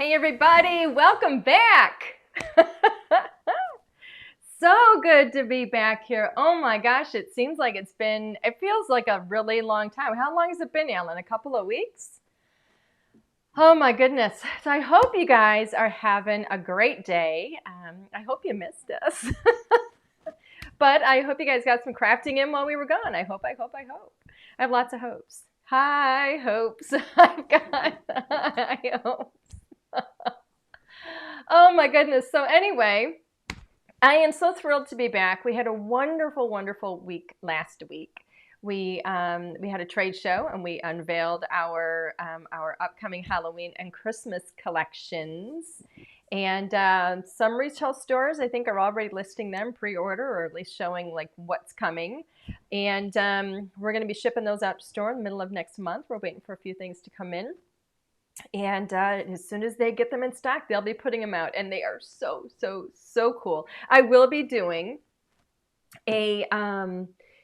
Hey everybody, welcome back. So good to be back here. Oh my gosh, it feels like a really long time. How long has it been, Alan? A couple of weeks? Oh my goodness. So I hope you guys are having a great day. I hope you missed us. But I hope you guys got some crafting in while we were gone. I hope. I have lots of hopes. High hopes. I've got high hopes. Oh my goodness. So anyway, I am so thrilled to be back. We had a wonderful, wonderful week last week. We had a trade show and we unveiled our upcoming Halloween and Christmas collections. And some retail stores, I think, are already listing them pre-order, or at least showing like what's coming. And we're going to be shipping those out to store in the middle of next month. We're waiting for a few things to come in. And as soon as they get them in stock, they'll be putting them out. And they are so, so, so cool. I will be doing a,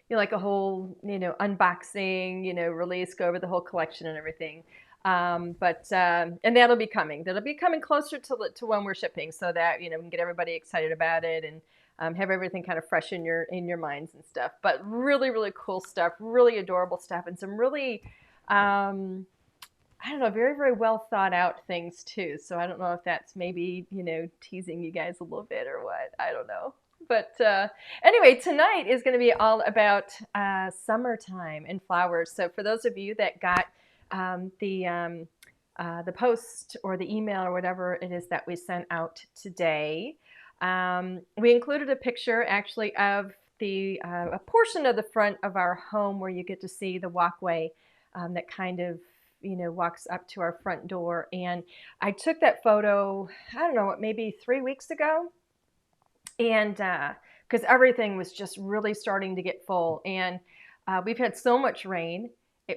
like a whole, unboxing, release, go over the whole collection and everything. And that'll be coming. That'll be coming closer to when we're shipping, so that, we can get everybody excited about it and have everything kind of fresh in your minds and stuff. But really, really cool stuff, really adorable stuff, and some really, I don't know, very, very well thought out things too. So I don't know if that's maybe, teasing you guys a little bit or what. I don't know. But anyway, tonight is going to be all about summertime and flowers. So for those of you that got the post or the email or whatever it is that we sent out today, we included a picture actually of a portion of the front of our home where you get to see the walkway that kind of walks up to our front door. And I took that photo, I don't know, maybe 3 weeks ago. And because everything was just really starting to get full. And we've had so much rain,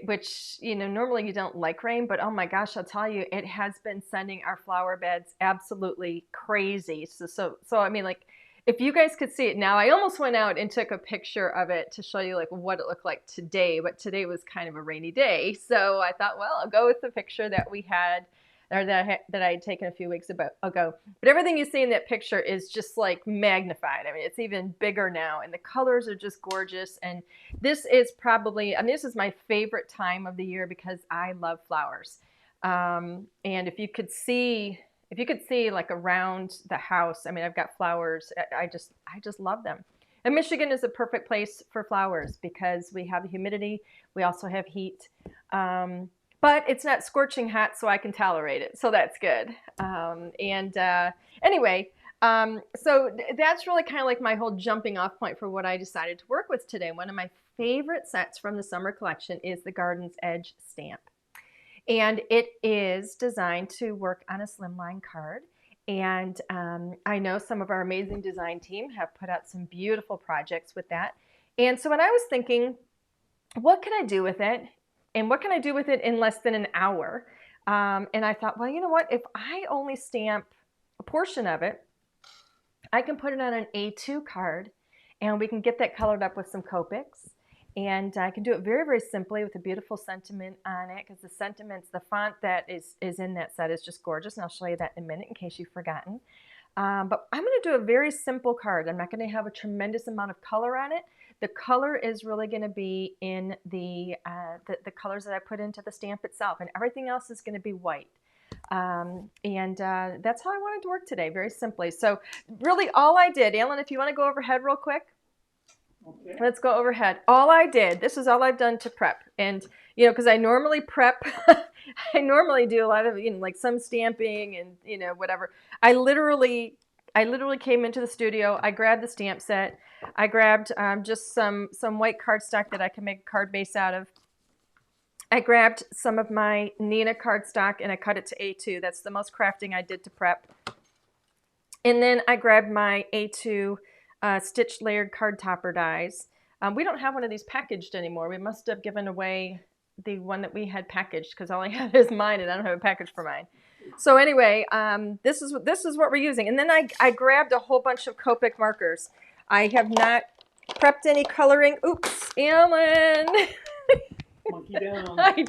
which, normally you don't like rain, but oh my gosh, I'll tell you, it has been sending our flower beds absolutely crazy. So I mean, like, if you guys could see it now, I almost went out and took a picture of it to show you like what it looked like today, but today was kind of a rainy day. So I thought, well, I'll go with the picture that we had, or that I had taken a few weeks ago. But everything you see in that picture is just like magnified. I mean, it's even bigger now, and the colors are just gorgeous. And this is probably, this is my favorite time of the year because I love flowers. And if you could see like around the house, I mean, I've got flowers. I just love them. And Michigan is a perfect place for flowers because we have humidity. We also have heat. But it's not scorching hot, so I can tolerate it. So that's good. Anyway, so that's really kind of like my whole jumping off point for what I decided to work with today. One of my favorite sets from the summer collection is the Garden's Edge stamp. And it is designed to work on a slimline card. And I know some of our amazing design team have put out some beautiful projects with that. And so when I was thinking, what can I do with it? And what can I do with it in less than an hour? And I thought, well, you know what? If I only stamp a portion of it, I can put it on an A2 card and we can get that colored up with some Copics. And I can do it very, very simply with a beautiful sentiment on it, because the font that is in that set is just gorgeous. And I'll show you that in a minute in case you've forgotten. But I'm going to do a very simple card. I'm not going to have a tremendous amount of color on it. The color is really going to be in the colors that I put into the stamp itself, and everything else is going to be white. That's how I wanted to work today, very simply. So really all I did, Alan, if you want to go overhead real quick. Okay. Let's go overhead. All I did, this is all I've done to prep. And, because I normally prep, I normally do a lot of, like some stamping and, whatever. I literally came into the studio. I grabbed the stamp set. I grabbed just some white cardstock that I can make a card base out of. I grabbed some of my Nina cardstock and I cut it to A2. That's the most crafting I did to prep. And then I grabbed my A2 stitched layered card topper dies. We don't have one of these packaged anymore. We must have given away the one that we had packaged because all I have is mine and I don't have a package for mine. So anyway, this is what we're using. And then I grabbed a whole bunch of Copic markers. I have not prepped any coloring. Oops, Alan. Monkey down. I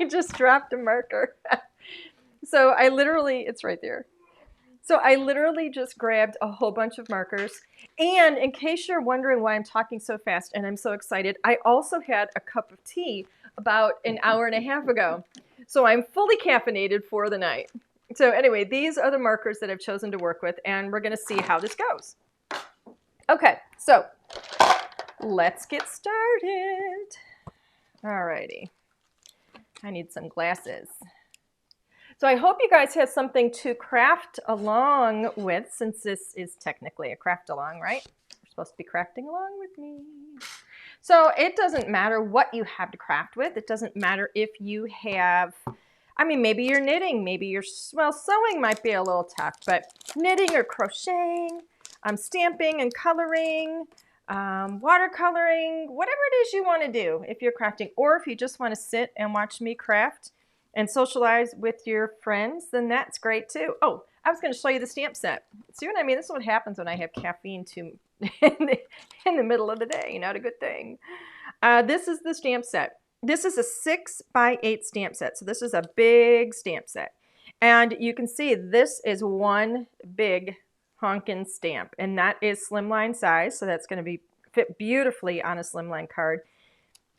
just dropped a marker. So I literally, it's right there. So I literally just grabbed a whole bunch of markers. And in case you're wondering why I'm talking so fast and I'm so excited, I also had a cup of tea about an hour and a half ago. So I'm fully caffeinated for the night. So anyway, these are the markers that I've chosen to work with, and we're going to see how this goes. Okay, so let's get started. Alrighty. I need some glasses. So I hope you guys have something to craft along with, since this is technically a craft along, right? You're supposed to be crafting along with me. So it doesn't matter what you have to craft with. It doesn't matter if you have, I mean, maybe you're knitting, maybe you're, well, sewing might be a little tough, but knitting or crocheting, stamping and coloring, watercoloring, whatever it is you want to do if you're crafting, or if you just want to sit and watch me craft and socialize with your friends, then that's great too. Oh, I was going to show you the stamp set. See what I mean? This is what happens when I have caffeine in the middle of the day. Not a good thing. This is the stamp set. This is a 6x8 stamp set. So this is a big stamp set. And you can see this is one big honkin' stamp. And that is slimline size. So that's going to fit beautifully on a slimline card.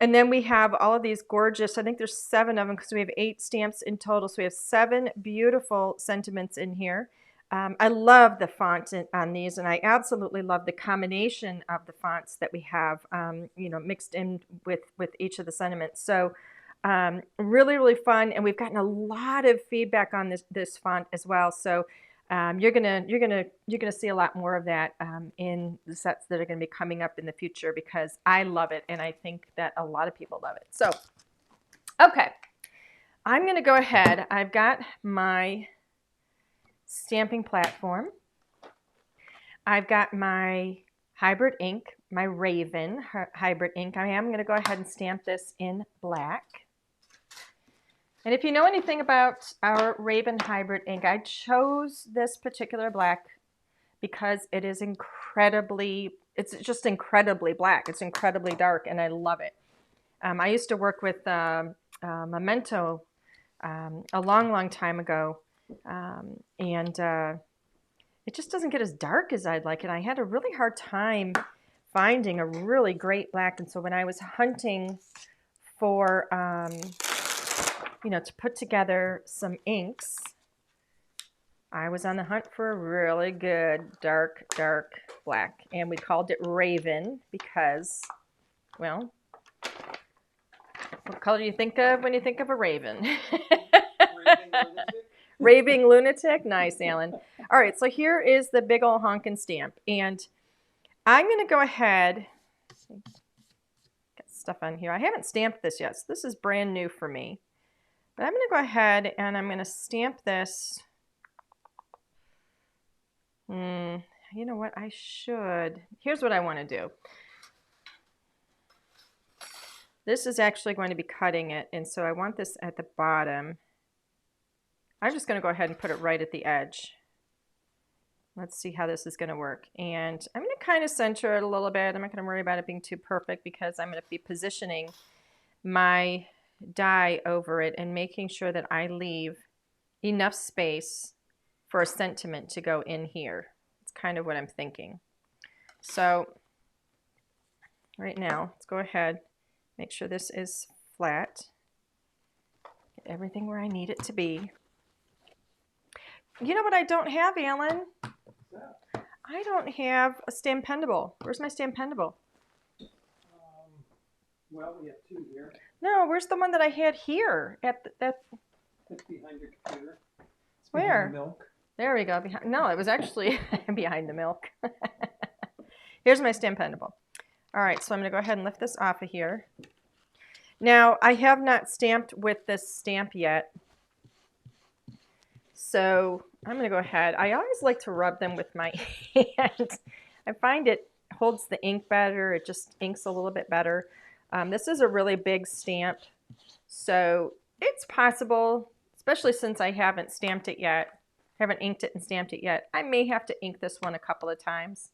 And then we have all of these gorgeous, I think there's 7 of them because we have 8 stamps in total. So we have 7 beautiful sentiments in here. I love the font on these, and I absolutely love the combination of the fonts that we have, you know, mixed in with each of the sentiments. So really, really fun. And we've gotten a lot of feedback on this font as well. So you're gonna see a lot more of that in the sets that are going to be coming up in the future, because I love it, and I think that a lot of people love it. So, okay, I'm going to go ahead. I've got my stamping platform. I've got my hybrid ink, my Raven hybrid ink. I am going to go ahead and stamp this in black. And if you know anything about our Raven hybrid ink, I chose this particular black because it is it's just incredibly black. It's incredibly dark, and I love it. I used to work with Memento a long, long time ago, and it just doesn't get as dark as I'd like it. I had a really hard time finding a really great black, and so when I was hunting for you know, to put together some inks, I was on the hunt for a really good dark black, and we called it Raven because, well, what color do you think of when you think of a raven? Raving lunatic. Raving lunatic? Nice, Alan. All right, so here is the big old honkin' stamp, and I'm going to go ahead, got stuff on here. I haven't stamped this yet, so this is brand new for me. But I'm going to go ahead and I'm going to stamp this. You know what? I should. Here's what I want to do. This is actually going to be cutting it, and so I want this at the bottom. I'm just going to go ahead and put it right at the edge. Let's see how this is going to work. And I'm going to kind of center it a little bit. I'm not going to worry about it being too perfect because I'm going to be positioning my die over it and making sure that I leave enough space for a sentiment to go in here. It's kind of what I'm thinking. So right now, let's go ahead, make sure this is flat. Get everything where I need it to be. You know what I don't have, Alan? I don't have a Stampendable. Where's my Stampendable? Well, we have 2 here. No, where's the one that I had here? It's behind your computer. It's Where? behind the milk. There we go. No, it was actually behind the milk. Here's my Stampendable. All right, so I'm going to go ahead and lift this off of here. Now, I have not stamped with this stamp yet. So I'm going to go ahead. I always like to rub them with my hands. I find it holds the ink better. It just inks a little bit better. This is a really big stamp, so it's possible, especially since I haven't stamped it yet, haven't inked it and stamped it yet, I may have to ink this one a couple of times.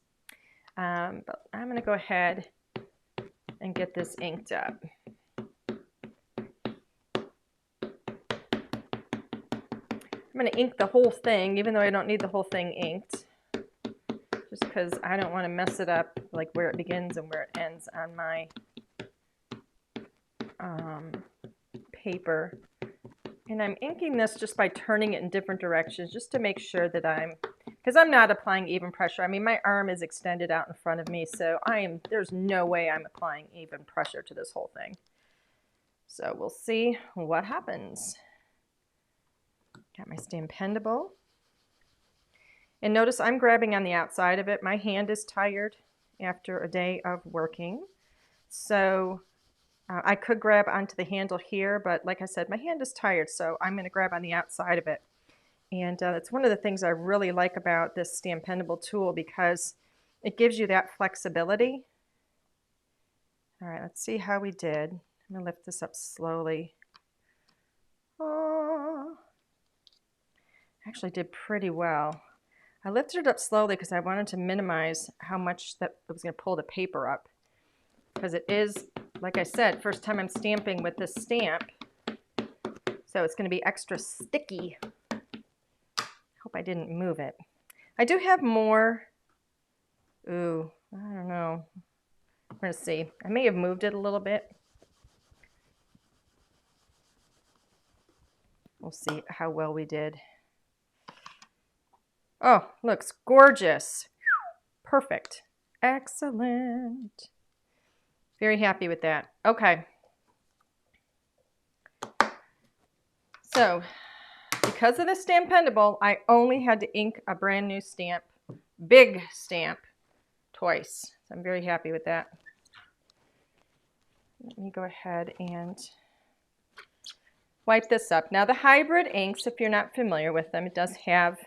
But I'm going to go ahead and get this inked up. going to ink the whole thing, even though I don't need the whole thing inked, just because I don't want to mess it up, like where it begins and where it ends on my paper. And I'm inking this just by turning it in different directions, just to make sure that because I'm not applying even pressure. I mean, my arm is extended out in front of me, so there's no way I'm applying even pressure to this whole thing. So we'll see what happens. Got my Stampendable. And notice I'm grabbing on the outside of it. My hand is tired after a day of working. So I could grab onto the handle here, but like I said, my hand is tired, so I'm going to grab on the outside of it. And that's one of the things I really like about this Stampendable tool, because it gives you that flexibility. All right, let's see how we did. I'm going to lift this up slowly. Oh, actually did pretty well. I lifted it up slowly because I wanted to minimize how much that it was going to pull the paper up. Because it is, like I said, first time I'm stamping with this stamp. So it's going to be extra sticky. Hope I didn't move it. I do have more. Ooh, I don't know. We're going to see. I may have moved it a little bit. We'll see how well we did. Oh, looks gorgeous. Perfect. Excellent. Very happy with that. Okay. So, because of the Stampendable, I only had to ink a brand new stamp, big stamp, twice. So I'm very happy with that. Let me go ahead and wipe this up. Now the hybrid inks, if you're not familiar with them, it does have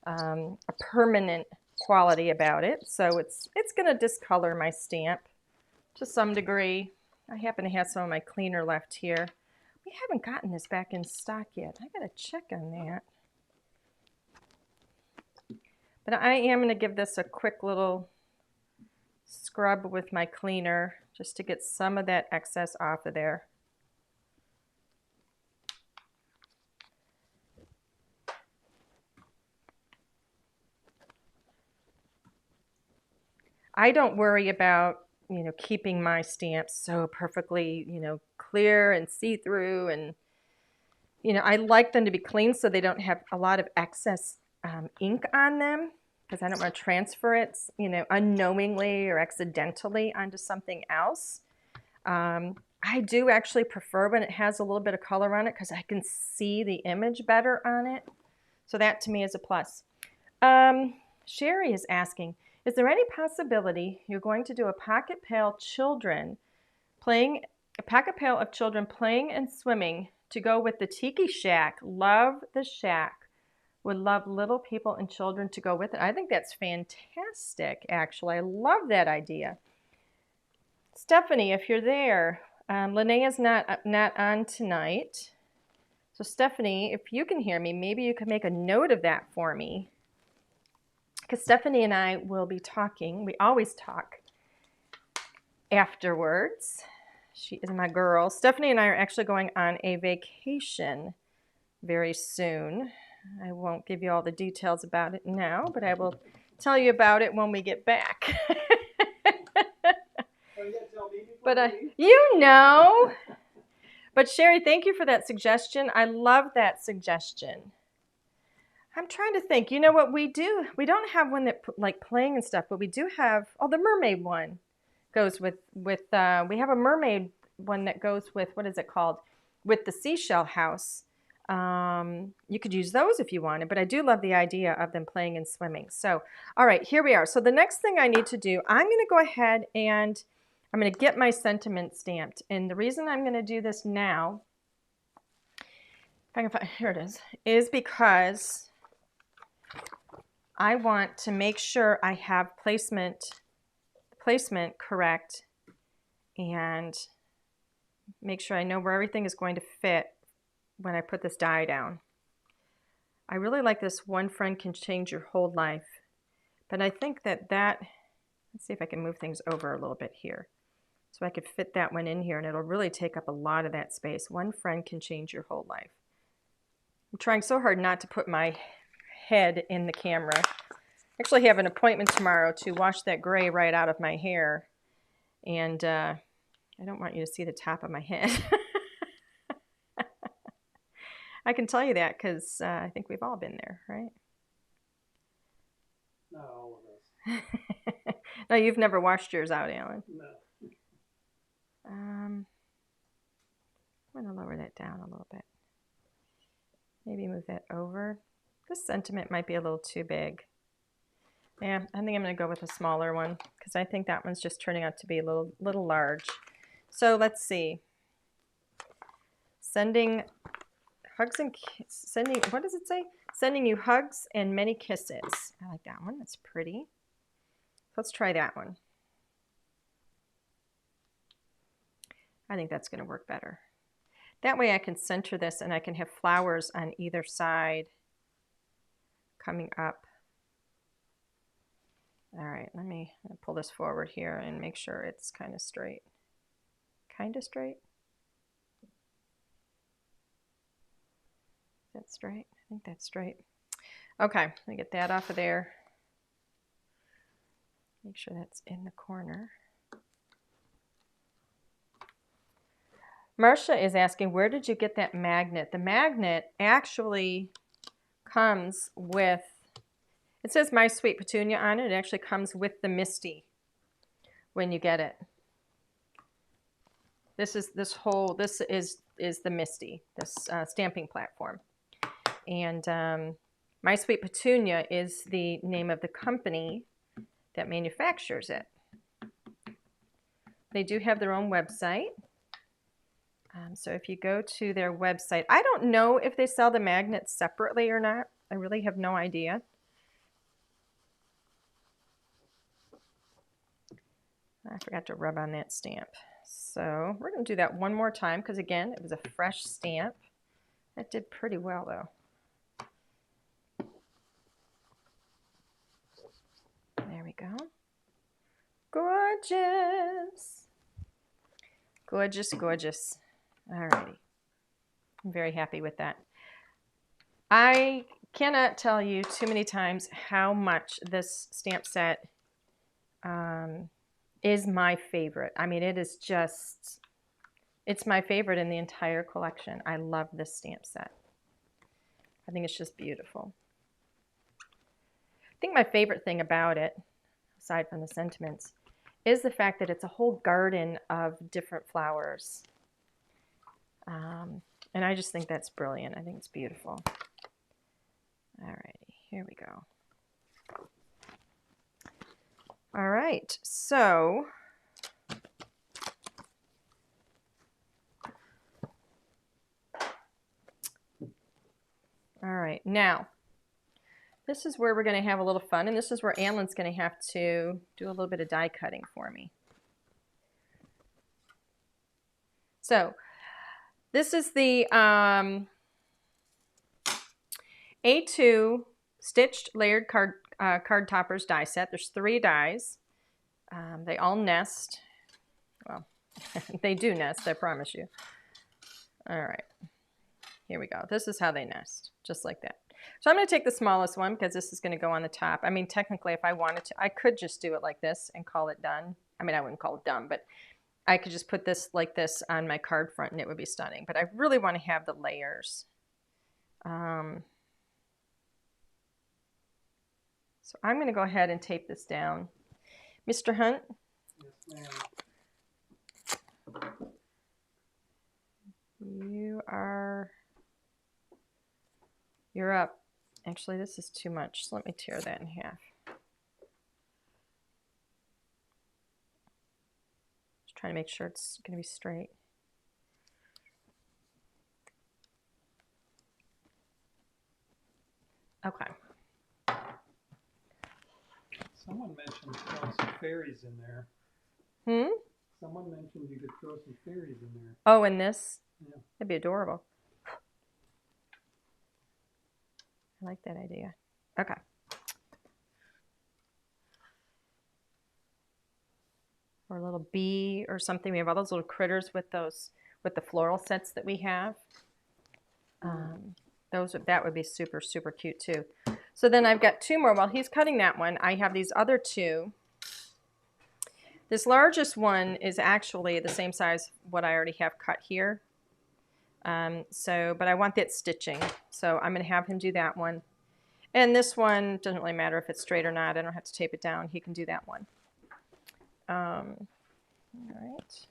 a permanent quality about it. So it's going to discolor my stamp to some degree. I happen to have some of my cleaner left here. We haven't gotten this back in stock yet. I got to check on that. But I am going to give this a quick little scrub with my cleaner just to get some of that excess off of there. I don't worry about, keeping my stamps so perfectly, clear and see-through, and, I like them to be clean so they don't have a lot of excess ink on them, because I don't want to transfer it, unknowingly or accidentally onto something else. I do actually prefer when it has a little bit of color on it, because I can see the image better on it. So that to me is a plus. Sherry is asking, is there any possibility you're going to do a pocket pail of children playing and swimming to go with the Tiki Shack? Love the shack. Would love little people and children to go with it. I think that's fantastic, actually. I love that idea. Stephanie, if you're there, Linnea's not on tonight. So Stephanie, if you can hear me, maybe you could make a note of that for me. Because Stephanie and I will be talking. We always talk afterwards. She is my girl. Stephanie and I are actually going on a vacation very soon. I won't give you all the details about it now, but I will tell you about it when we get back. But But Sherry, thank you for that suggestion. I love that suggestion. I'm trying to think. You know what we do? We don't have one that like playing and stuff, but we do have. Oh, the mermaid one goes with. We have a mermaid one that goes with, what is it called? With the seashell house. You could use those if you wanted, but I do love the idea of them playing and swimming. So, all right, here we are. So the next thing I need to do, I'm going to go ahead and I'm going to get my sentiment stamped. And the reason I'm going to do this now, if I can find, here it is because I want to make sure I have placement correct and make sure I know where everything is going to fit when I put this die down. I really like this one friend can change your whole life, but I think that let's see if I can move things over a little bit here so I could fit that one in here, and it'll really take up a lot of that space. One friend can change your whole life. I'm trying so hard not to put my head in the camera. I actually have an appointment tomorrow to wash that gray right out of my hair. And I don't want you to see the top of my head. I can tell you that because I think we've all been there, right? Not all of us. No, you've never washed yours out, Alan. No. I'm going to lower that down a little bit. Maybe move that over. This sentiment might be a little too big. Yeah, I think I'm going to go with a smaller one because I think that one's just turning out to be a little large. So let's see. Sending hugs and sending, what does it say? Sending you hugs and many kisses. I like that one. That's pretty. Let's try that one. I think that's going to work better. That way I can center this and I can have flowers on either side coming up. All right, let me pull this forward here and make sure it's kind of straight. Kind of straight? Is that straight? I think that's straight. Okay, let me get that off of there. Make sure that's in the corner. Marcia is asking, where did you get that magnet? The magnet actually comes with, it says My Sweet Petunia on it. It actually comes with the Misty when you get it. This is the Misty, this stamping platform. And My Sweet Petunia is the name of the company that manufactures it. They do have their own website. So if you go to their website, I don't know if they sell the magnets separately or not. I really have no idea. I forgot to rub on that stamp. So we're going to do that one more time because, again, it was a fresh stamp. That did pretty well, though. There we go. Gorgeous. Gorgeous, gorgeous. Alrighty. I'm very happy with that. I cannot tell you too many times how much this stamp set is my favorite. I mean, it is just, it's my favorite in the entire collection. I love this stamp set. I think it's just beautiful. I think my favorite thing about it, aside from the sentiments, is the fact that it's a whole garden of different flowers. And I just think that's brilliant. I think it's beautiful. Alrighty, here we go. All right, so all right, now this is where we're going to have a little fun, and this is where Alan's going to have to do a little bit of die cutting for me. So this is the A2 stitched layered card toppers die set. There's 3 dies. They all nest. Well, they do nest, I promise you. All right, here we go. This is how they nest, just like that. So I'm going to take the smallest one because this is going to go on the top. I mean, technically, if I wanted to, I could just do it like this and call it done. I mean, I wouldn't call it done, but I could just put this like this on my card front and it would be stunning. But I really want to have the layers. So I'm going to go ahead and tape this down. Mr. Hunt? Yes, ma'am. You're up. Actually, this is too much. So let me tear that in half. Just trying to make sure it's going to be straight. Okay. Someone mentioned throwing some fairies in there. Someone mentioned you could throw some fairies in there. Oh, in this? Yeah. That'd be adorable. I like that idea. Okay. Or a little bee or something. We have all those little critters with the floral sets that we have. That would be super, super cute too. So then I've got two more. While he's cutting that one, I have these other two. This largest one is actually the same size what I already have cut here. But I want that stitching. So I'm going to have him do that one. And this one, doesn't really matter if it's straight or not. I don't have to tape it down. He can do that one. All right.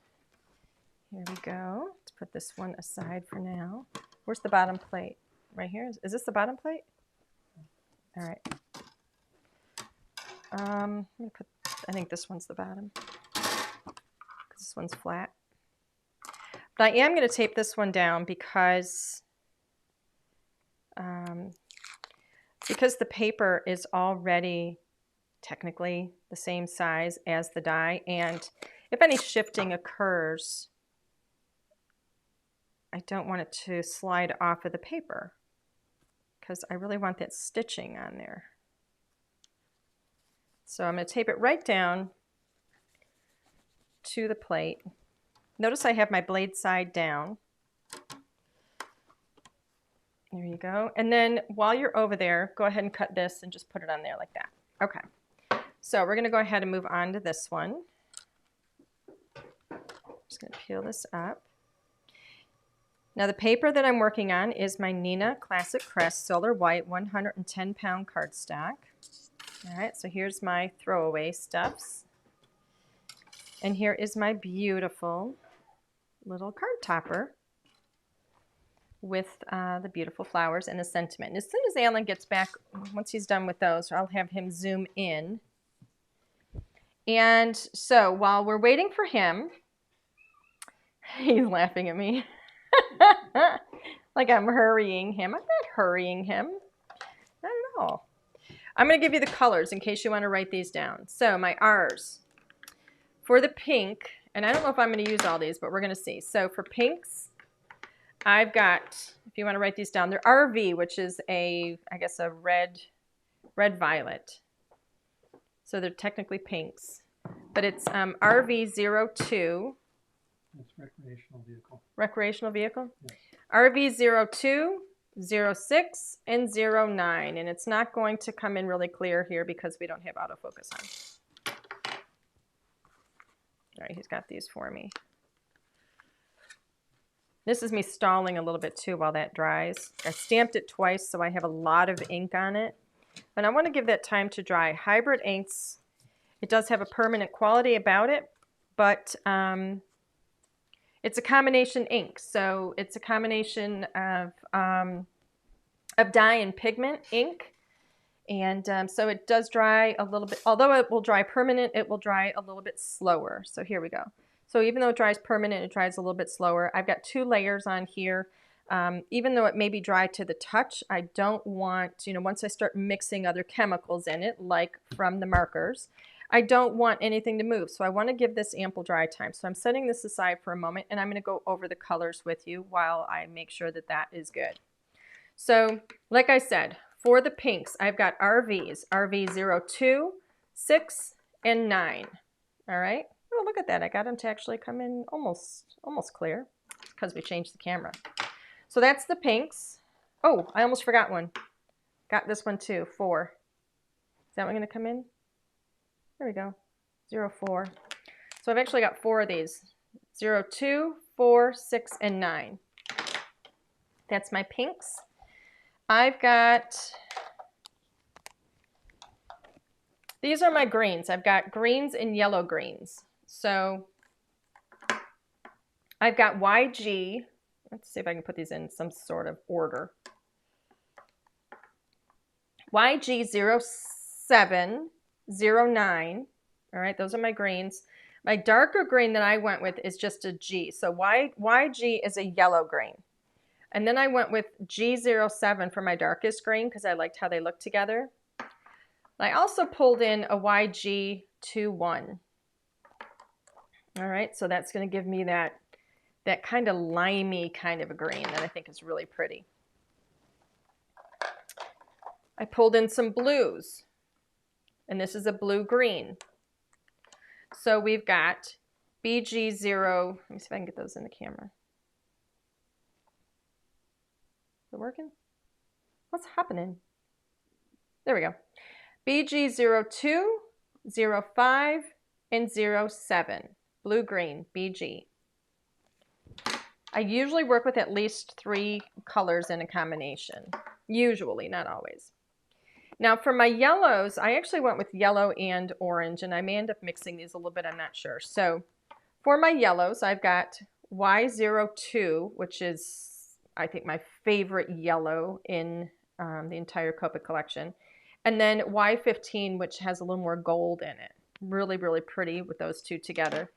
Here we go. Let's put this one aside for now. Where's the bottom plate? Right here? Is this the bottom plate? All right. I'm gonna put, I think this one's the bottom, because this one's flat. But I am going to tape this one down because the paper is already technically the same size as the die, and if any shifting occurs, I don't want it to slide off of the paper because I really want that stitching on there. So I'm going to tape it right down to the plate. Notice I have my blade side down. There you go. And then while you're over there, go ahead and cut this and just put it on there like that. Okay. So we're going to go ahead and move on to this one. Just going to peel this up. Now the paper that I'm working on is my Neenah Classic Crest Solar White 110-pound cardstock. All right, so here's my throwaway stuffs. And here is my beautiful little card topper with the beautiful flowers and the sentiment. And as soon as Alan gets back, once he's done with those, I'll have him zoom in. And so while we're waiting for him, he's laughing at me. Like I'm hurrying him. I'm not hurrying him. Not at all. I'm going to give you the colors in case you want to write these down. So my R's. For the pink, and I don't know if I'm going to use all these, but we're going to see. So for pinks, I've got, if you want to write these down, they're RV, which is I guess a red violet. So they're technically pinks. But it's RV02. That's recreational vehicle. Recreational vehicle? Yes. RV02, 06, and 09. And it's not going to come in really clear here because we don't have autofocus on. All right, he's got these for me. This is me stalling a little bit too while that dries. I stamped it twice, so I have a lot of ink on it. And I want to give that time to dry. Hybrid inks, it does have a permanent quality about it, but it's a combination ink. So it's a combination of dye and pigment ink. And so it does dry a little bit. Although it will dry permanent, it will dry a little bit slower. So here we go. So even though it dries permanent, it dries a little bit slower. I've got 2 layers on here. Even though it may be dry to the touch, I don't want, once I start mixing other chemicals in it, like from the markers, I don't want anything to move. So I want to give this ample dry time. So I'm setting this aside for a moment, and I'm going to go over the colors with you while I make sure that that is good. So like I said, for the pinks, I've got RVs, RV02, 6, and 9. All right. Oh, look at that. I got them to actually come in almost clear because we changed the camera. So that's the pinks. Oh, I almost forgot one. Got this one too, 4. Is that one going to come in? There we go, 04. So I've actually got 4 of these, 02, 4, 6, and 9. That's my pinks. I've got, these are my greens. I've got greens and yellow greens. So I've got YG. Let's see if I can put these in some sort of order. YG07, 09. All right, those are my greens. My darker green that I went with is just a G. So YG is a yellow green. And then I went with G07 for my darkest green because I liked how they looked together. I also pulled in a YG21. All right, so that's going to give me that kind of limey kind of a green that I think is really pretty. I pulled in some blues, and this is a blue-green. So we've got BG0, let me see if I can get those in the camera. Is it working? What's happening? There we go. BG02, 05, and 07. Blue-green, BG. I usually work with at least 3 colors in a combination. Usually, not always. Now for my yellows, I actually went with yellow and orange, and I may end up mixing these a little bit, I'm not sure. So for my yellows, I've got Y02, which is, I think, my favorite yellow in the entire Copa collection. And then Y15, which has a little more gold in it. Really, really pretty with those two together.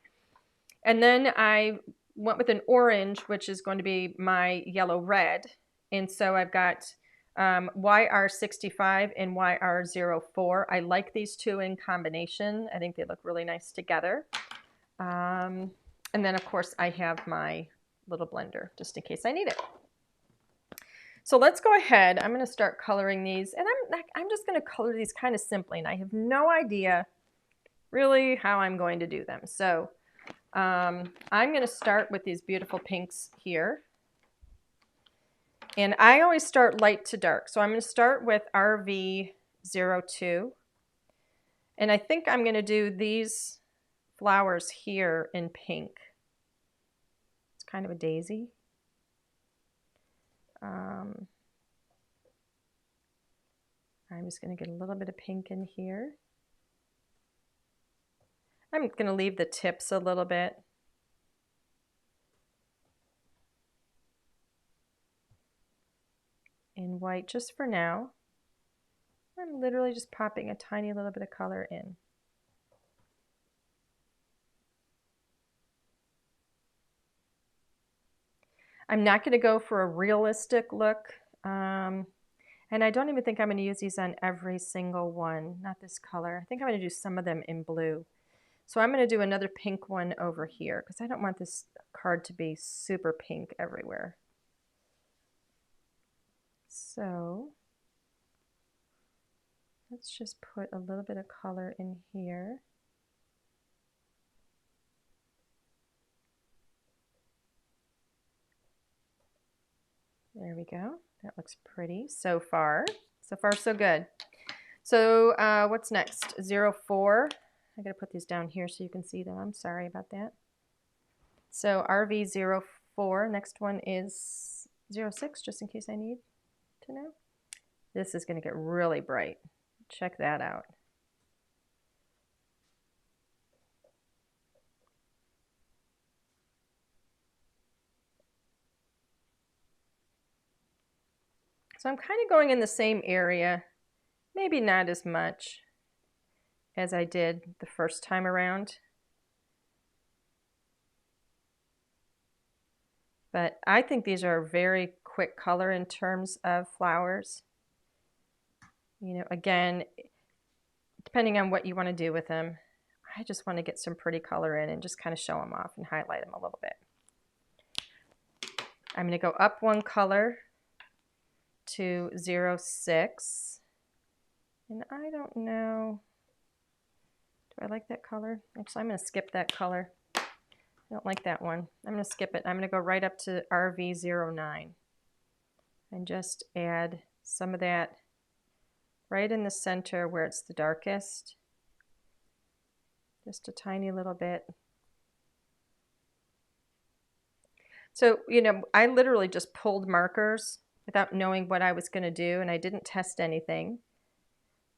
And then I went with an orange, which is going to be my yellow-red. And so I've got YR65 and YR04. I like these two in combination. I think they look really nice together. And then, of course, I have my little blender just in case I need it. So let's go ahead. I'm going to start coloring these. And I'm just going to color these kind of simply. And I have no idea really how I'm going to do them. So I'm going to start with these beautiful pinks here. And I always start light to dark. So I'm going to start with RV02. And I think I'm going to do these flowers here in pink. It's kind of a daisy. I'm just going to get a little bit of pink in here. I'm going to leave the tips a little bit. In white just for now. I'm literally just popping a tiny little bit of color in. I'm not going to go for a realistic look, and I don't even think I'm going to use these on every single one, not this color. I think I'm going to do some of them in blue. So I'm going to do another pink one over here because I don't want this card to be super pink everywhere. So let's just put a little bit of color in here. There we go. That looks pretty so far. So far, so good. So what's next? 04. I gotta put these down here so you can see them. I'm sorry about that. So RV04. Next one is 06, just in case I need to know. This is gonna get really bright. Check that out. So I'm kind of going in the same area, maybe not as much as I did the first time around. But I think these are a very quick color in terms of flowers. You know, again, depending on what you want to do with them, I just want to get some pretty color in and just kind of show them off and highlight them a little bit. I'm going to go up one color to 06. And I don't know, do I like that color? Actually, I'm going to skip that color. I don't like that one. I'm going to skip it. I'm going to go right up to RV09 and just add some of that right in the center where it's the darkest. Just a tiny little bit. So, you know, I literally just pulled markers without knowing what I was going to do, and I didn't test anything.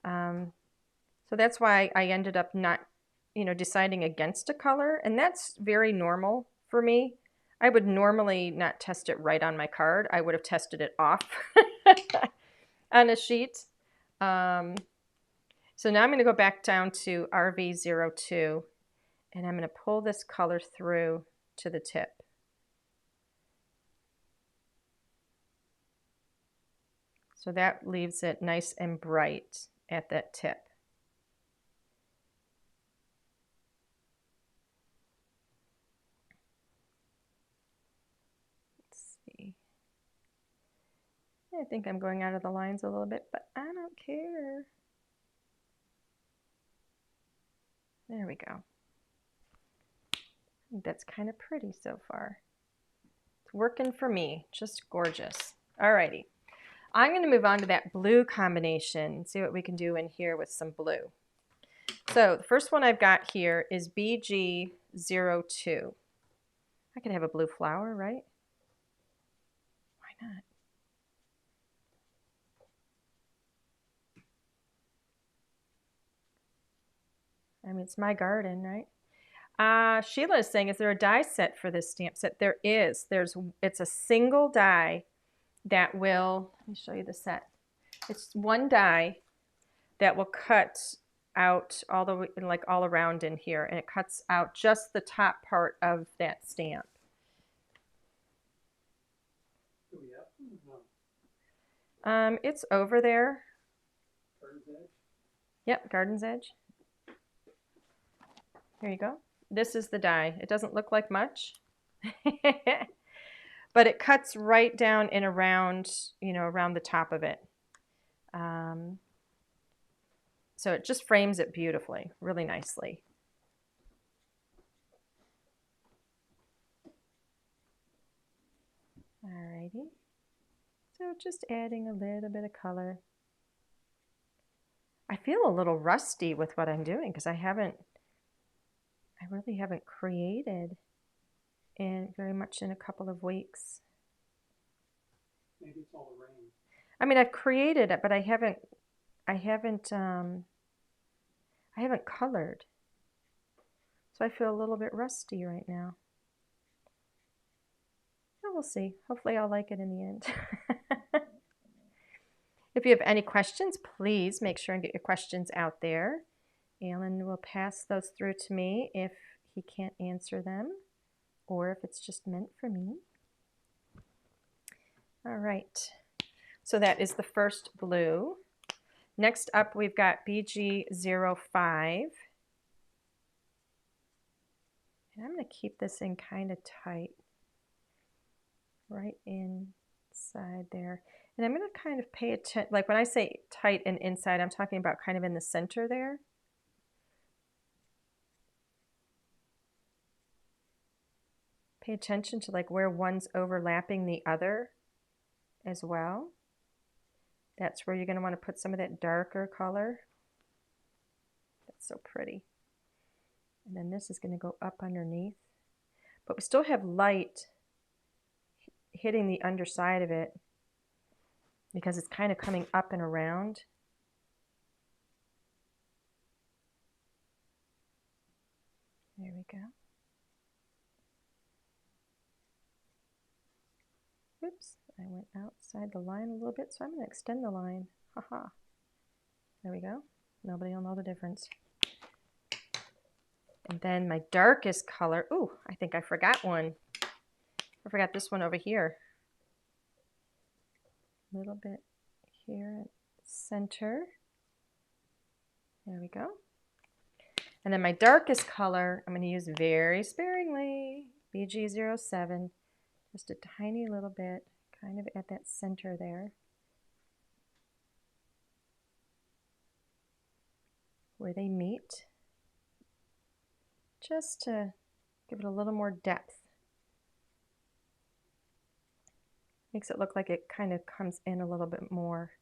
So that's why I ended up not, you know, deciding against a color, and that's very normal for me. I would normally not test it right on my card. I would have tested it off on a sheet. So now I'm going to go back down to RV02, and I'm going to pull this color through to the tip. So that leaves it nice and bright at that tip. Let's see. I think I'm going out of the lines a little bit, but I don't care. There we go. I think that's kind of pretty so far. It's working for me. Just gorgeous. Alrighty. I'm going to move on to that blue combination, see what we can do in here with some blue. So the first one I've got here is BG02. I could have a blue flower, right? Why not? I mean, it's my garden, right? Sheila is saying, is there a die set for this stamp set? There is. It's a single die that will, let me show you the set. It's one die that will cut out all the way, like all around in here, and it cuts out just the top part of that stamp. Do we have some? No. It's over there. Garden's Edge? Yep, Garden's Edge. Here you go. This is the die. It doesn't look like much, but it cuts right down and around, you know, around the top of it. So it just frames it beautifully, really nicely. Alrighty. So just adding a little bit of color. I feel a little rusty with what I'm doing because I really haven't created very much in a couple of weeks. Maybe it's all the rain. I mean, I've created it, but I haven't colored. So I feel a little bit rusty right now. Well, we'll see. Hopefully I'll like it in the end. If you have any questions, please make sure and get your questions out there. Alan will pass those through to me if he can't answer them or if it's just meant for me. All right, so that is the first blue. Next up, we've got BG05. And I'm going to keep this in kind of tight, right inside there. And I'm going to kind of pay attention, like when I say tight and inside, I'm talking about kind of in the center there. Pay attention to like where one's overlapping the other as well. That's where you're going to want to put some of that darker color. That's so pretty. And then this is going to go up underneath. But we still have light hitting the underside of it because it's kind of coming up and around. There we go. Oops, I went outside the line a little bit, so I'm going to extend the line. Haha. There we go. Nobody will know the difference. And then my darkest color, ooh, I think I forgot one. I forgot this one over here. A little bit here at center. There we go. And then my darkest color, I'm going to use very sparingly, BG07. Just a tiny little bit, kind of at that center there. Where they meet. Just to give it a little more depth. Makes it look like it kind of comes in a little bit more.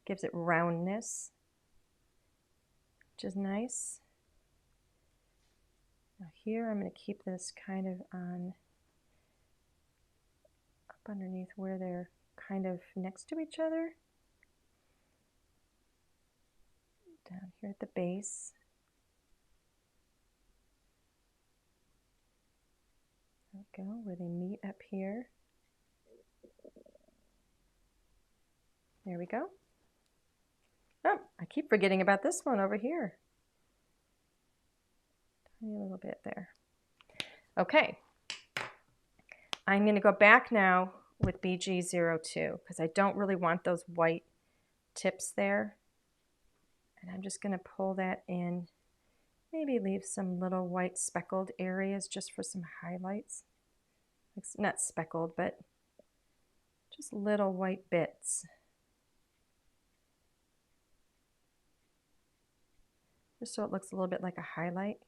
Gives it roundness, which is nice. Now here I'm going to keep this kind of on up underneath where they're kind of next to each other. Down here at the base. There we go, where they meet up here. There we go. Oh, I keep forgetting about this one over here. Tiny little bit there. Okay. I'm going to go back now with BG02 because I don't really want those white tips there. And I'm just going to pull that in. Maybe leave some little white speckled areas just for some highlights. It's not speckled, but just little white bits. Just so it looks a little bit like a highlight.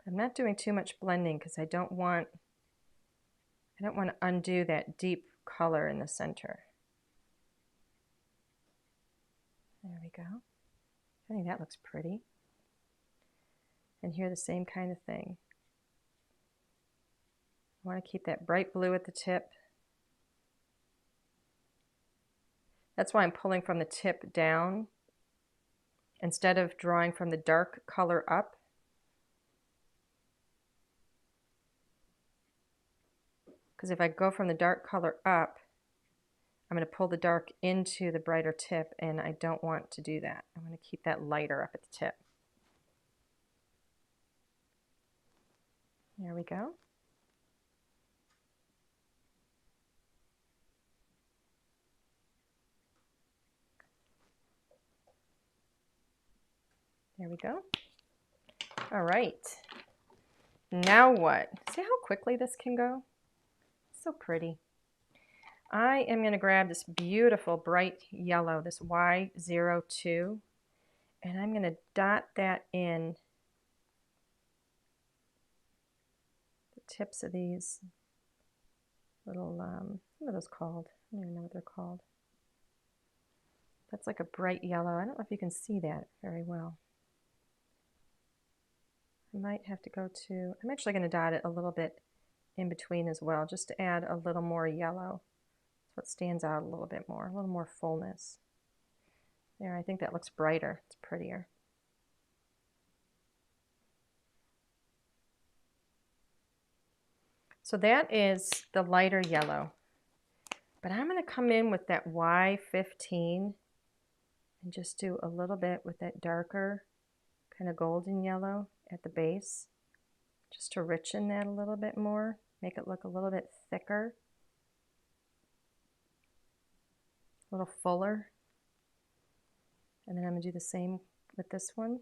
I'm not doing too much blending because I don't want to undo that deep color in the center. There we go. I think that looks pretty. And here the same kind of thing. I want to keep that bright blue at the tip. That's why I'm pulling from the tip down instead of drawing from the dark color up. Because if I go from the dark color up, I'm going to pull the dark into the brighter tip, and I don't want to do that. I want to keep that lighter up at the tip. There we go. There we go. All right. Now what? See how quickly this can go? So pretty. I am going to grab this beautiful bright yellow, this Y02, and I'm going to dot that in the tips of these little, what are those called? I don't even know what they're called. That's like a bright yellow. I don't know if you can see that very well. I might have to go to, I'm actually going to dot it a little bit in between as well, just to add a little more yellow. So it stands out a little bit more, a little more fullness. There, I think that looks brighter. It's prettier. So that is the lighter yellow. But I'm going to come in with that Y15 and just do a little bit with that darker kind of golden yellow at the base, just to richen that a little bit more, make it look a little bit thicker, a little fuller. And then I'm going to do the same with this one.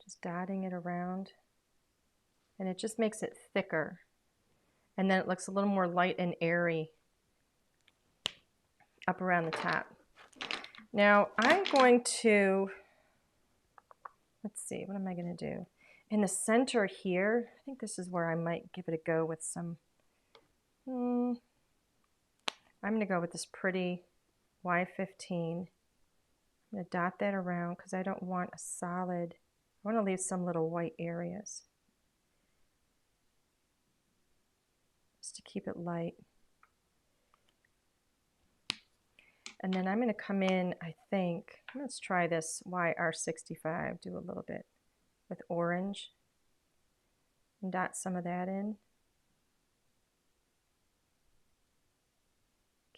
Just dotting it around. And it just makes it thicker. And then it looks a little more light and airy up around the top. Now I'm going to, let's see, what am I going to do? In the center here, I think this is where I might give it a go with some, I'm going to go with this pretty Y15. I'm going to dot that around because I don't want a solid, I want to leave some little white areas, just to keep it light. And then I'm going to come in, I think, let's try this YR65, do a little bit with orange and dot some of that in.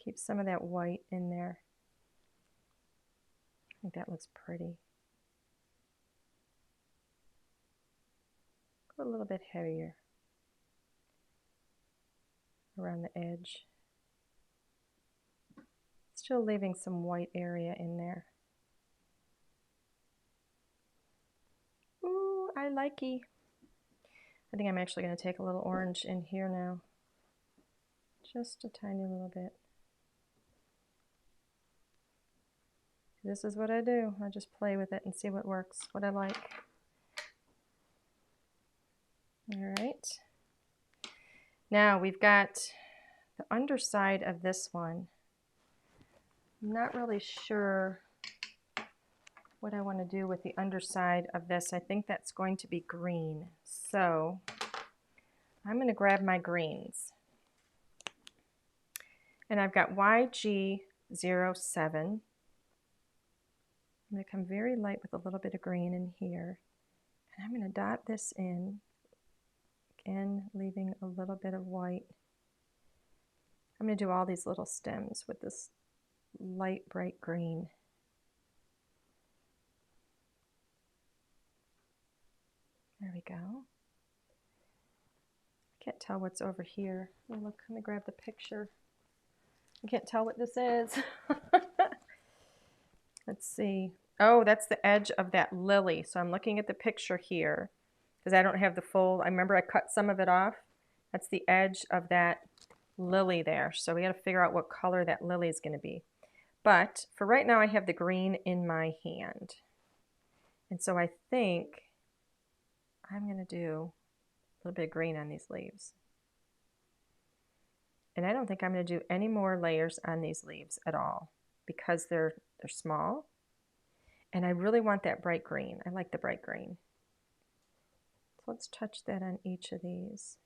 Keep some of that white in there. I think that looks pretty. Go a little bit heavier around the edge. Still leaving some white area in there. Ooh, I likey. I think I'm actually going to take a little orange in here now. Just a tiny little bit. This is what I do. I just play with it and see what works, what I like. All right. Now we've got the underside of this one. I'm not really sure what I want to do with the underside of this. I think that's going to be green. So I'm going to grab my greens. And I've got YG07. I'm going to come very light with a little bit of green in here. And I'm going to dot this in, again, leaving a little bit of white. I'm going to do all these little stems with this light bright green. There we go. I can't tell what's over here. Oh, look, let me grab the picture. I can't tell what this is. Let's see. Oh, that's the edge of that lily. So I'm looking at the picture here because I don't have the full, I remember I cut some of it off. That's the edge of that lily there. So we got to figure out what color that lily is going to be. But for right now, I have the green in my hand. And so I think I'm going to do a little bit of green on these leaves. And I don't think I'm going to do any more layers on these leaves at all because they're small. And I really want that bright green. I like the bright green. So let's touch that on each of these.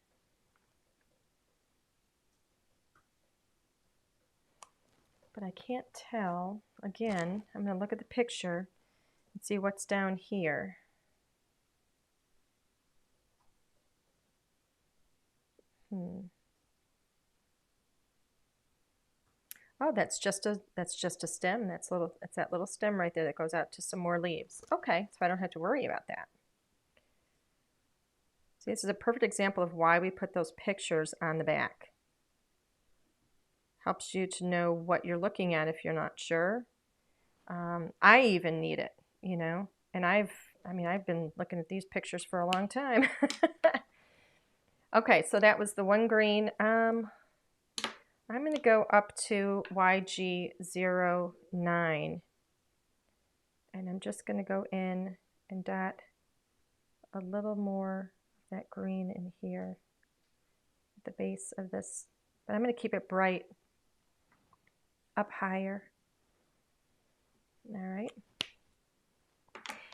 But I can't tell. Again, I'm going to look at the picture and see what's down here. Oh, that's just a stem. That's that little stem right there that goes out to some more leaves. Okay, so I don't have to worry about that. See, this is a perfect example of why we put those pictures on the back. Helps you to know what you're looking at if you're not sure. I even need it, you know, and I've been looking at these pictures for a long time. Okay, so that was the one green. I'm going to go up to YG09, and I'm just going to go in and dot a little more of that green in here at the base of this, but I'm going to keep it bright up higher. All right.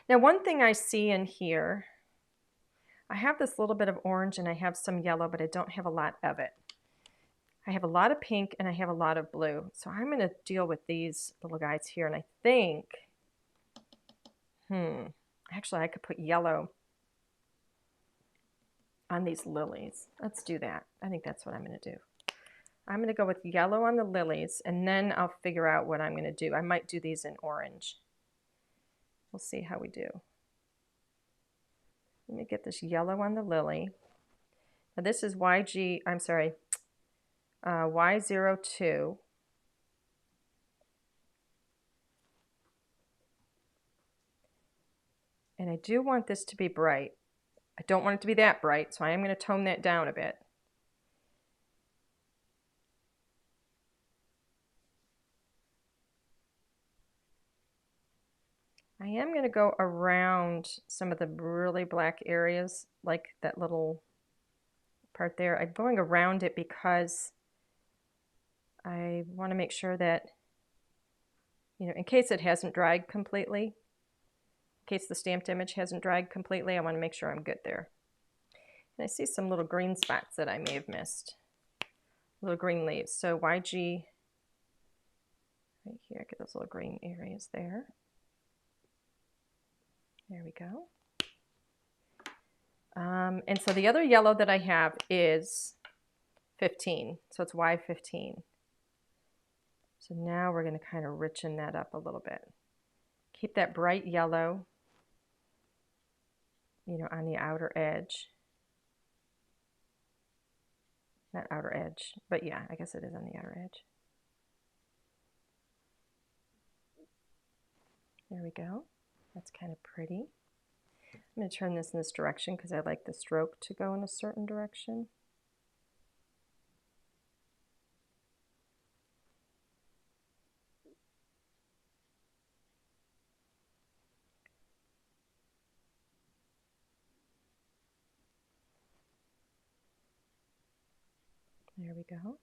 Now, one thing I see in here, I have this little bit of orange and I have some yellow, but I don't have a lot of it. I have a lot of pink and I have a lot of blue. So I'm going to deal with these little guys here, and I think, actually I could put yellow on these lilies. Let's do that. I think that's what I'm going to do. I'm going to go with yellow on the lilies, and then I'll figure out what I'm going to do. I might do these in orange. We'll see how we do. Let me get this yellow on the lily. Now this is YG, I'm sorry, Y02. And I do want this to be bright. I don't want it to be that bright, so I am going to tone that down a bit. I am going to go around some of the really black areas, like that little part there. I'm going around it because I want to make sure that, you know, in case it hasn't dried completely, in case the stamped image hasn't dried completely, I want to make sure I'm good there. And I see some little green spots that I may have missed, little green leaves. So YG, right here, get those little green areas there. There we go. And so the other yellow that I have is 15, so it's Y15. So now we're going to kind of richen that up a little bit. Keep that bright yellow, you know, on the outer edge. Not outer edge, but yeah, I guess it is on the outer edge. There we go. That's kind of pretty. I'm going to turn this in this direction because I like the stroke to go in a certain direction. There we go.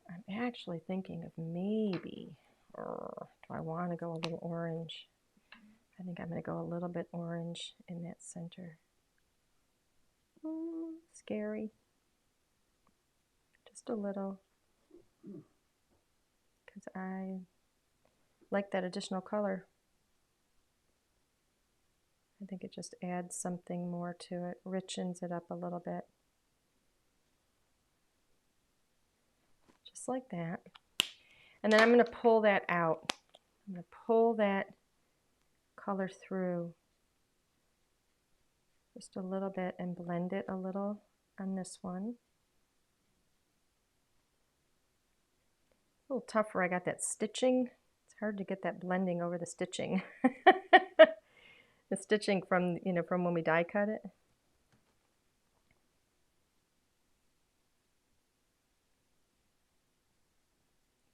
I'm actually thinking of maybe, do I want to go a little orange? I think I'm going to go a little bit orange in that center. Scary. Just a little. Because I like that additional color. I think it just adds something more to it, richens it up a little bit. Just like that. And then I'm going to pull that out. I'm going to pull that color through just a little bit and blend it a little on this one. A little tough where I got that stitching. It's hard to get that blending over the stitching. The stitching from, you know, from when we die cut it.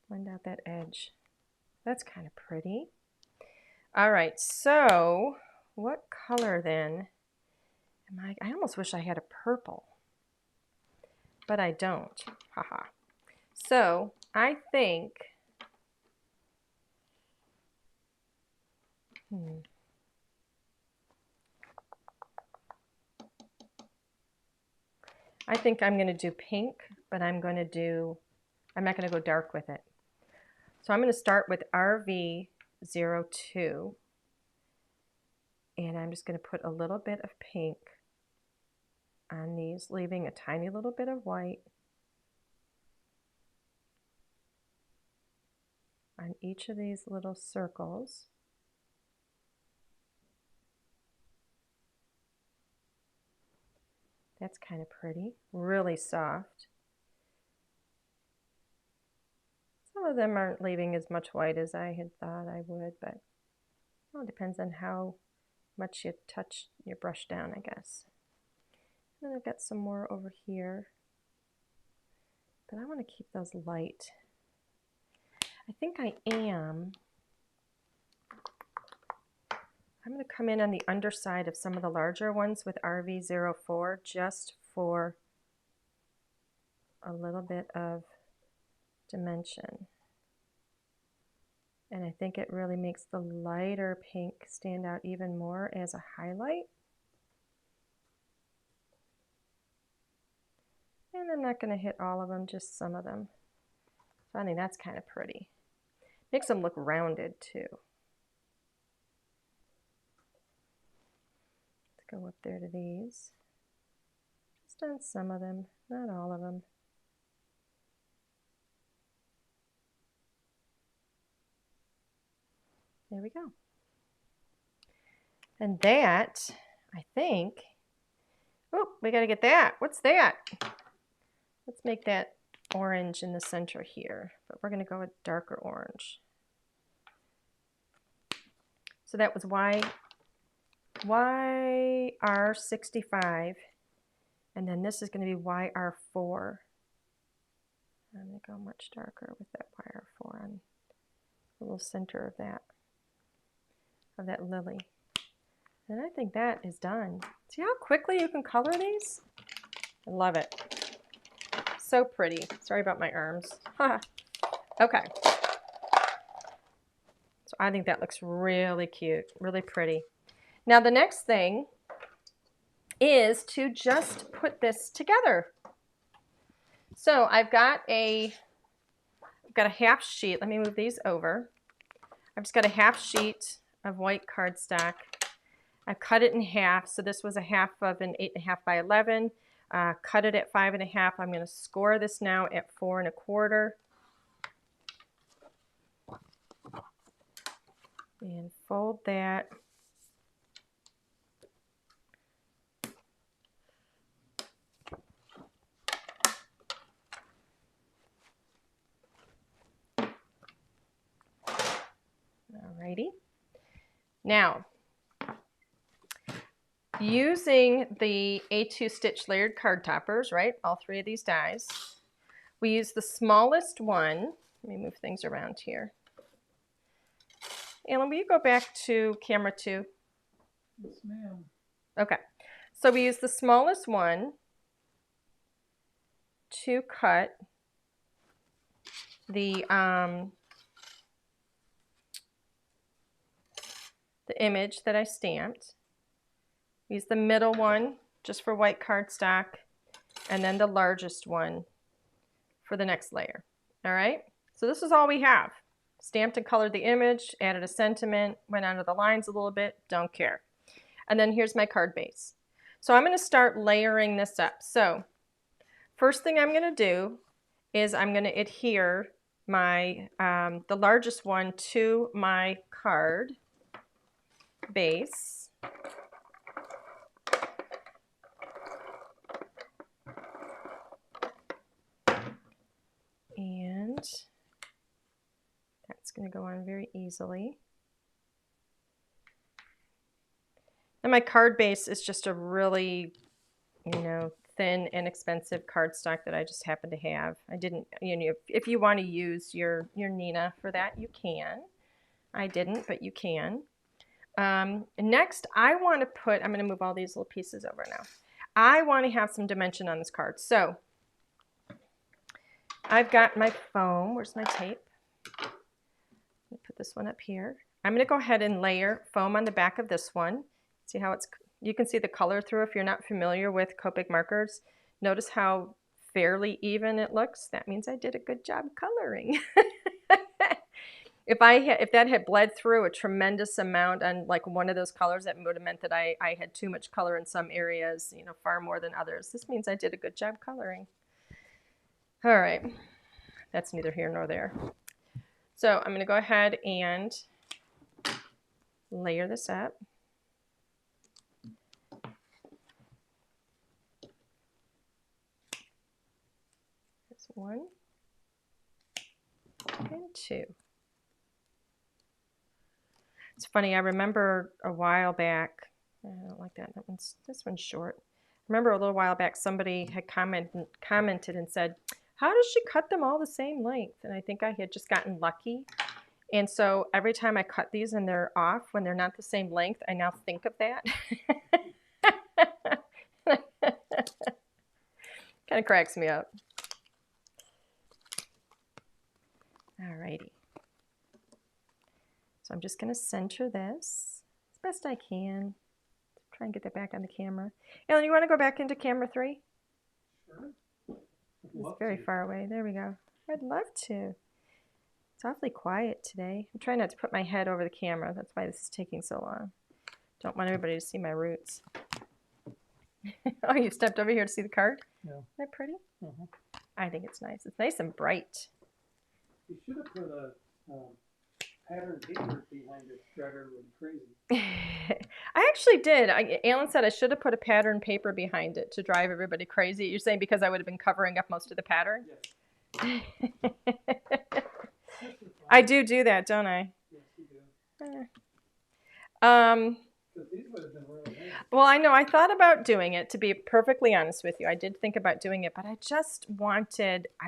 Blend out that edge. That's kind of pretty. All right, so what color then am I almost wish I had a purple, but I don't. Haha. So I think, I think I'm going to do pink, but I'm not going to go dark with it. So I'm going to start with RV02, and I'm just going to put a little bit of pink on these, leaving a tiny little bit of white on each of these little circles. That's kind of pretty, really soft. Some of them aren't leaving as much white as I had thought I would, but well, it depends on how much you touch your brush down, I guess. And I've got some more over here, but I want to keep those light. I think I'm going to come in on the underside of some of the larger ones with RV04 just for a little bit of dimension. And I think it really makes the lighter pink stand out even more as a highlight. And I'm not going to hit all of them, just some of them. So I think that's kind of pretty. Makes them look rounded too. Let's go up there to these. Just on some of them, not all of them. There we go. And that, I think, oh, we got to get that. What's that? Let's make that orange in the center here, but we're going to go with darker orange. So that was YR65, and then this is going to be YR4. I'm going to go much darker with that YR4 on the little center of that lily. And I think that is done. See how quickly you can color these? I love it. So pretty. Sorry about my arms. Okay. So I think that looks really cute, really pretty. Now the next thing is to just put this together. So I've got a half sheet. Let me move these over. I've just got a half sheet of white cardstock. I've cut it in half. So this was a half of an 8.5 by 11. Cut it at 5.5. I'm going to score this now at 4.25. And fold that. Alrighty. Now, using the A2 stitch layered card toppers, right? All three of these dies. We use the smallest one. Let me move things around here. Alan, will you go back to camera 2? Yes, ma'am. Okay. So we use the smallest one to cut the image that I stamped. Use the middle one just for white cardstock, and then the largest one for the next layer. All right, so this is all we have. Stamped and colored the image, added a sentiment, went onto the lines a little bit, don't care. And then here's my card base. So I'm going to start layering this up. So first thing I'm going to do is I'm going to adhere my the largest one to my card base. And that's going to go on very easily. And my card base is just a really, thin, inexpensive cardstock that I just happen to have. I didn't, if you want to use your Nina for that, you can. I didn't, but you can. Next, I'm going to move all these little pieces over now. I want to have some dimension on this card. So I've got my foam. Where's my tape? Let me put this one up here. I'm going to go ahead and layer foam on the back of this one. See how you can see the color through if you're not familiar with Copic markers. Notice how fairly even it looks. That means I did a good job coloring. If that had bled through a tremendous amount on like one of those colors, that would have meant that I had too much color in some areas, far more than others. This means I did a good job coloring. All right, that's neither here nor there. So I'm going to go ahead and layer this up. There's 1 and 2. It's funny, I remember a while back, I don't like that, this one's short. I remember a little while back somebody had commented and said, how does she cut them all the same length? And I think I had just gotten lucky. And so every time I cut these and they're off, when they're not the same length, I now think of that. Kind of cracks me up. Alrighty. So I'm just going to center this as best I can. Try and get that back on the camera. Ellen, you want to go back into camera 3? Sure. It's very far away. There we go. I'd love to. It's awfully quiet today. I'm trying not to put my head over the camera. That's why this is taking so long. Don't want everybody to see my roots. Oh, you stepped over here to see the card? Yeah. Isn't that pretty? Uh-huh. I think it's nice. It's nice and bright. You should have put a pattern paper behind it to drive everybody crazy. I actually did. Alan said I should have put a pattern paper behind it to drive everybody crazy. You're saying because I would have been covering up most of the pattern? Yes. I do that, don't I? Yes, you do. Because these would have been really nice. Well, I know. I thought about doing it, to be perfectly honest with you. I did think about doing it, but I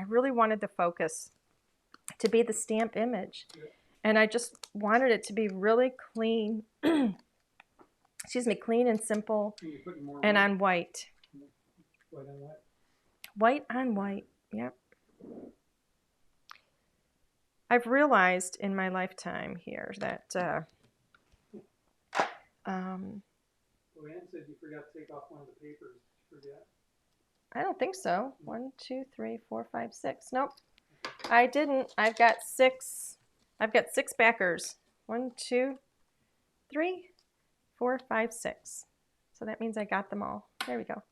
really wanted the focus to be the stamp image. Yeah. And I just wanted it to be really clean, excuse me, clean and simple, and on white. White on white? White on white, yep. I've realized in my lifetime here that Ann said you forgot to take off one of the papers. Did you forget? I don't think so. 1, 2, 3, 4, 5, 6. Nope, I didn't. I've got 6 backers. 1, 2, 3, 4, 5, 6. So that means I got them all. There we go.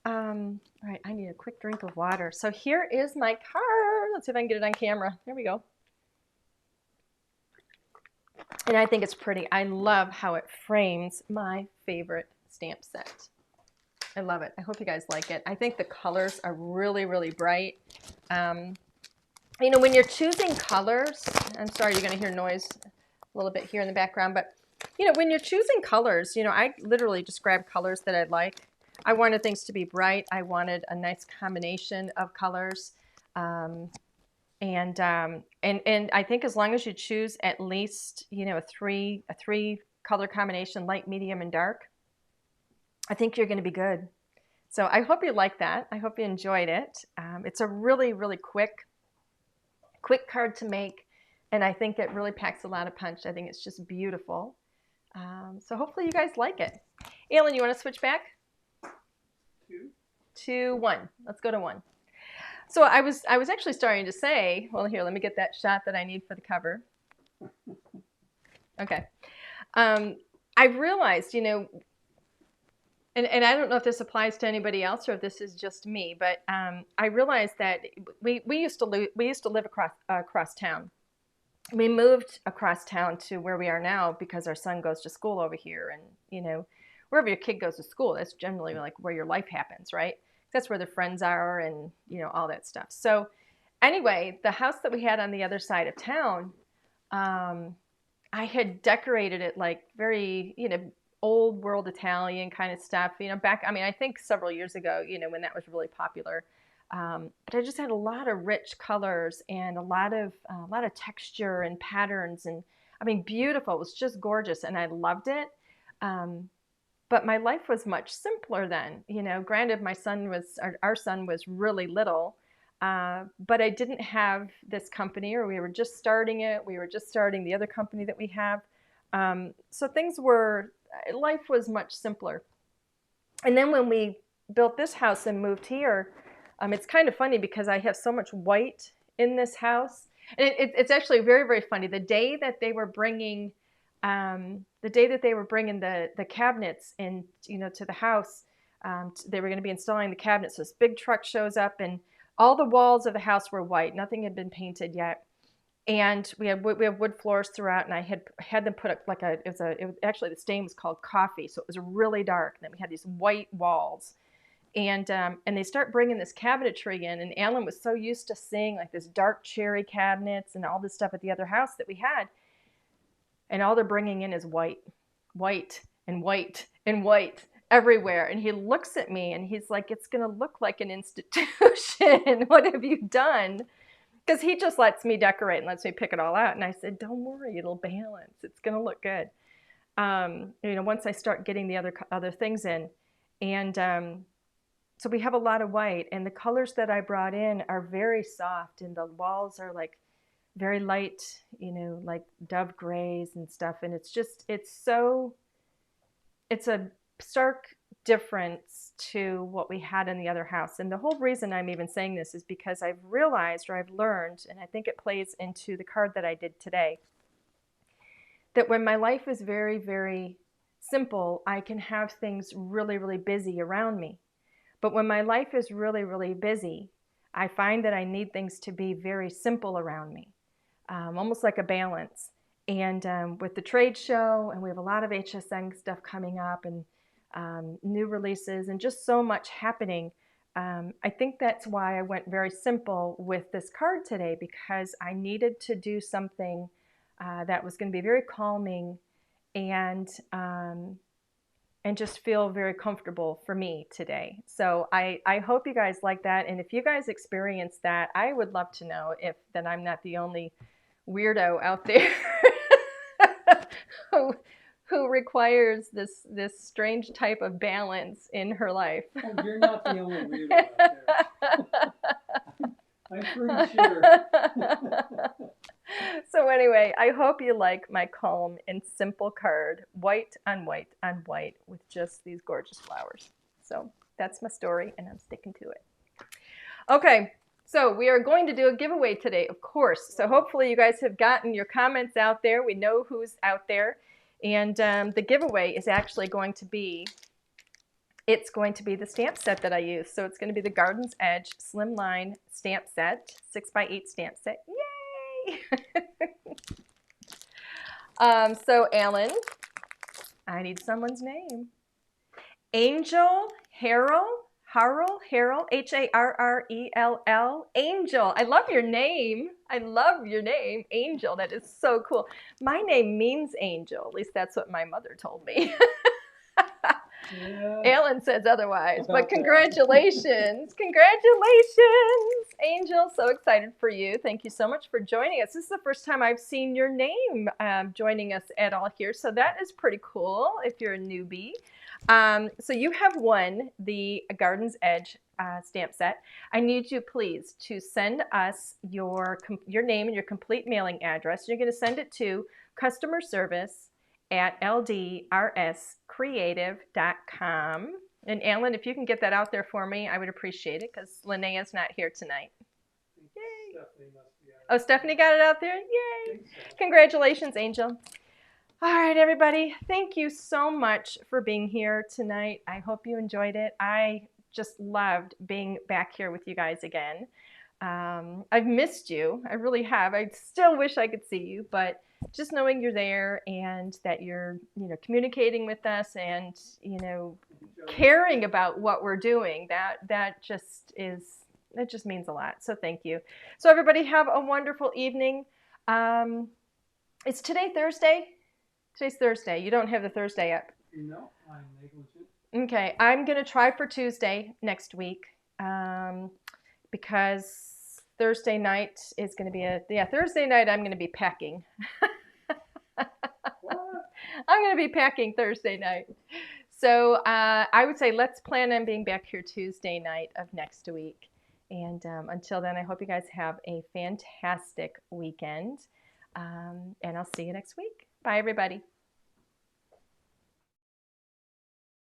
All right, I need a quick drink of water. So here is my card. Let's see if I can get it on camera. There we go. And I think it's pretty. I love how it frames my favorite stamp set. I love it. I hope you guys like it. I think the colors are really, really bright. You know, when you're choosing colors, I'm sorry, you're going to hear noise a little bit here in the background, but, you know, when you're choosing colors, you know, I literally just grab colors that I like. I wanted things to be bright. I wanted a nice combination of colors. And I think as long as you choose at least, you know, a three color combination, light, medium, and dark, I think you're going to be good. So I hope you like that. I hope you enjoyed it. It's a really, really quick card to make, and I think it really packs a lot of punch. I think it's just beautiful. So hopefully you guys like it. Alan, you want to switch back? 2 to 1. Let's go to 1. So I was actually starting to say, well, here, let me get that shot that I need for the cover. Okay. I realized, you know, and I don't know if this applies to anybody else or if this is just me, but I realized that we used to live across town. We moved across town to where we are now because our son goes to school over here, and you know, wherever your kid goes to school, that's generally like where your life happens, right? That's where their friends are, and you know, all that stuff. So anyway, the house that we had on the other side of town, I had decorated it like very, you know, old world Italian kind of stuff, you know, back, I mean, I think several years ago, you know, when that was really popular. But I just had a lot of rich colors and a lot of texture and patterns, and I mean, beautiful. It was just gorgeous, and I loved it. But my life was much simpler then. You know, granted, our son was really little, but I didn't have this company, or we were just starting it. We were just starting the other company that we have. So life was much simpler. And then when we built this house and moved here, it's kind of funny because I have so much white in this house. And it's actually very, very funny. The day that they were bringing the cabinets in, you know, to the house, they were going to be installing the cabinets. So this big truck shows up, and all the walls of the house were white. Nothing had been painted yet. And we have wood floors throughout, and I had them put up actually the stain was called coffee, so it was really dark. And then we had these white walls, and they start bringing this cabinetry in, and Alan was so used to seeing like this dark cherry cabinets and all this stuff at the other house that we had, and all they're bringing in is white, white and white and white everywhere. And he looks at me and he's like, "It's gonna look like an institution. What have you done?" Because he just lets me decorate and lets me pick it all out. And I said, "Don't worry, it'll balance. It's going to look good." You know, once I start getting the other things in. And so we have a lot of white. And the colors that I brought in are very soft. And the walls are like very light, you know, like dove grays and stuff. And it's a stark difference to what we had in the other house. And the whole reason I'm even saying this is because I've realized, or I've learned, and I think it plays into the card that I did today, that when my life is very, very simple, I can have things really, really busy around me. But when my life is really, really busy, I find that I need things to be very simple around me, almost like a balance. And with the trade show, and we have a lot of HSN stuff coming up, and new releases, and just so much happening. I think that's why I went very simple with this card today, because I needed to do something that was going to be very calming and just feel very comfortable for me today. So I hope you guys like that. And if you guys experience that, I would love to know if that I'm not the only weirdo out there who requires this strange type of balance in her life. Oh, you're not the only weirdo out there. I'm pretty sure. So anyway, I hope you like my calm and simple card, white on white on white, with just these gorgeous flowers. So that's my story, and I'm sticking to it. Okay, so we are going to do a giveaway today, of course. So hopefully you guys have gotten your comments out there. We know who's out there. And the giveaway is actually going to be the stamp set that I use. So it's going to be the Garden's Edge Slimline stamp set, 6x8 stamp set. Yay! So Alan, I need someone's name. Angel Harrell, Harrell, Angel. I love your name. I love your name, Angel. That is so cool. My name means angel. At least that's what my mother told me. Yeah. Alan says otherwise, but congratulations. Congratulations, Angel. So excited for you. Thank you so much for joining us. This is the first time I've seen your name joining us at all here, so that is pretty cool if you're a newbie. So you have won the Garden's Edge stamp set. I need you please to send us your name and your complete mailing address. You're going to send it to customer service at LDRScreative.com. And Alan, if you can get that out there for me, I would appreciate it, because Linnea's not here tonight. Yay. Oh, Stephanie got it out there? Yay. Congratulations, Angel. All right, everybody. Thank you so much for being here tonight. I hope you enjoyed it. I just loved being back here with you guys again. I've missed you. I really have. I still wish I could see you, but just knowing you're there and that you're, communicating with us and, caring about what we're doing, that just means a lot. So thank you. So everybody have a wonderful evening. Is today Thursday? Today's Thursday. You don't have the Thursday up. No, I'm negligent. Okay, I'm going to try for Tuesday next week because Thursday night is going to be Thursday night I'm going to be packing. I'm going to be packing Thursday night. So I would say let's plan on being back here Tuesday night of next week. And until then, I hope you guys have a fantastic weekend. And I'll see you next week. Bye, everybody.